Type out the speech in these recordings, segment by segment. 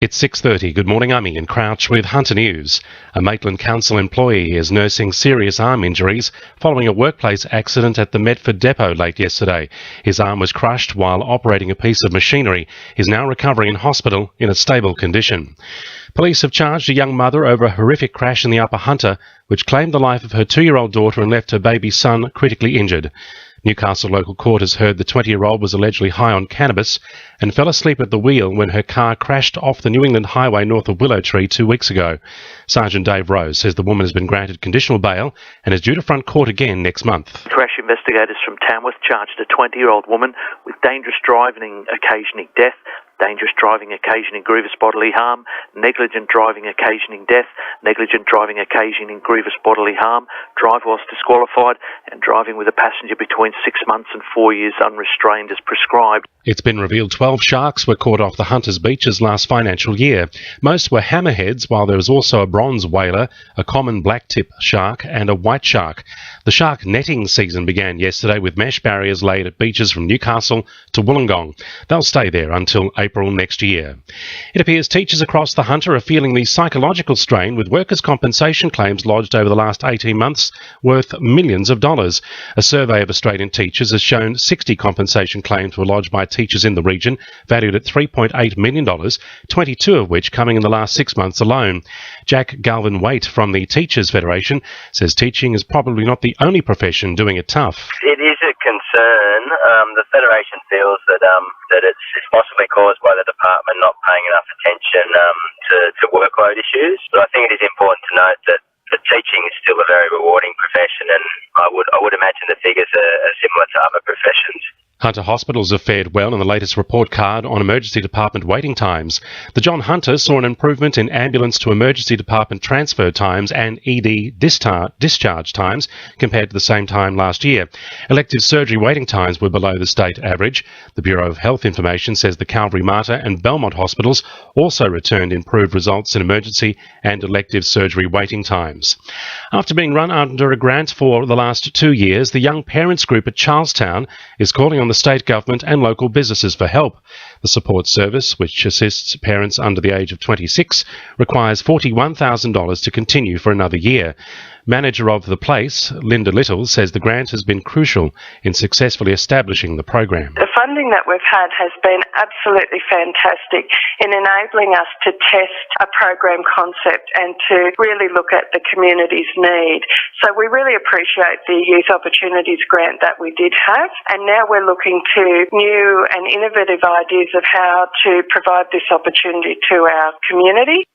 It's 6:30. Good morning, I'm Ian Crouch with Hunter News. A Maitland Council employee is nursing serious arm injuries following a workplace accident at the Medford depot late yesterday. His arm was crushed while operating a piece of machinery. He's now recovering in hospital in a stable condition. Police have charged a young mother over a horrific crash in the Upper Hunter, which claimed the life of her 2-year-old daughter and left her baby son critically injured. Newcastle local court has heard the 20-year-old was allegedly high on cannabis and fell asleep at the wheel when her car crashed off the New England Highway north of Willow Tree 2 weeks ago. Sergeant Dave Rose says the woman has been granted conditional bail and is due to front court again next month. Crash investigators from Tamworth charged a 20-year-old woman with dangerous driving occasioning death, dangerous driving occasioning grievous bodily harm, negligent driving occasioning death, negligent driving occasioning grievous bodily harm, drive whilst disqualified, and driving with a passenger between 6 months and 4 years unrestrained as prescribed. It's been revealed 12 sharks were caught off the Hunters beaches last financial year. Most were hammerheads, while there was also a bronze whaler, a common blacktip shark and a white shark. The shark netting season began yesterday with mesh barriers laid at beaches from Newcastle to Wollongong. They'll stay there until April next year. It appears teachers across the Hunter are feeling the psychological strain with workers' compensation claims lodged over the last 18 months worth millions of dollars. A survey of Australian teachers has shown 60 compensation claims were lodged by teachers in the region, valued at $3.8 million, 22 of which coming in the last 6 months alone. Jack Galvin-Waite from the Teachers Federation says teaching is probably not the only profession doing it tough. It is a concern. The Federation feels that it's possibly caused by the department not paying enough attention to workload issues. But I think it is important to note that teaching is still a very rewarding profession, and I would imagine the figures are similar to other professions. Hunter hospitals have fared well in the latest report card on emergency department waiting times. The John Hunter saw an improvement in ambulance to emergency department transfer times and ED discharge times compared to the same time last year. Elective surgery waiting times were below the state average. The Bureau of Health Information says the Calvary Mater and Belmont hospitals also returned improved results in emergency and elective surgery waiting times. After being run under a grant for the last 2 years, the Young Parents Group at Charlestown is calling on the state government and local businesses for help. The support service, which assists parents under the age of 26, requires $41,000 to continue for another year. Manager of the place, Linda Little, says the grant has been crucial in successfully establishing the program. The funding that we've had has been absolutely fantastic in enabling us to test a program concept and to really look at the community's need. So we really appreciate the Youth Opportunities Grant that we did have, and now we're looking to new and innovative ideas of how to provide this opportunity to our community.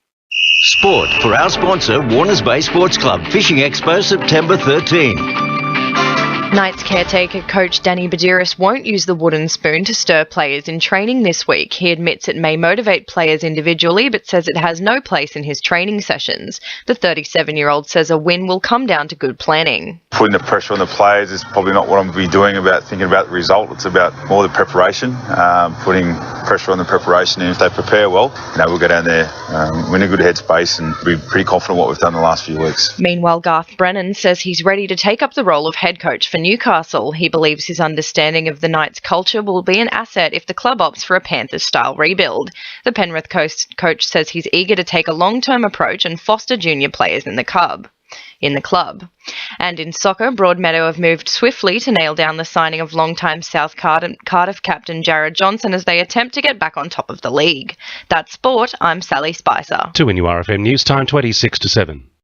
Sport for our sponsor, Warners Bay Sports Club, Fishing Expo, September 13. Knights caretaker coach Danny Badiris won't use the wooden spoon to stir players in training this week. He admits it may motivate players individually, but says it has no place in his training sessions. The 37-year-old says a win will come down to good planning. Putting the pressure on the players is probably not what I'm going to be doing about thinking about the result. It's about more the preparation, putting pressure on the preparation, and if they prepare well, we'll go down there, win a good headspace and be pretty confident what we've done the last few weeks. Meanwhile, Garth Brennan says he's ready to take up the role of head coach for Newcastle. He believes his understanding of the Knights' culture will be an asset if the club opts for a Panthers-style rebuild. The Penrith coach says he's eager to take a long-term approach and foster junior players in the club. And in soccer, Broadmeadow have moved swiftly to nail down the signing of longtime South Cardiff captain Jared Johnson as they attempt to get back on top of the league. That's sport. I'm Sally Spicer. To NURFM News Time 26 to 7.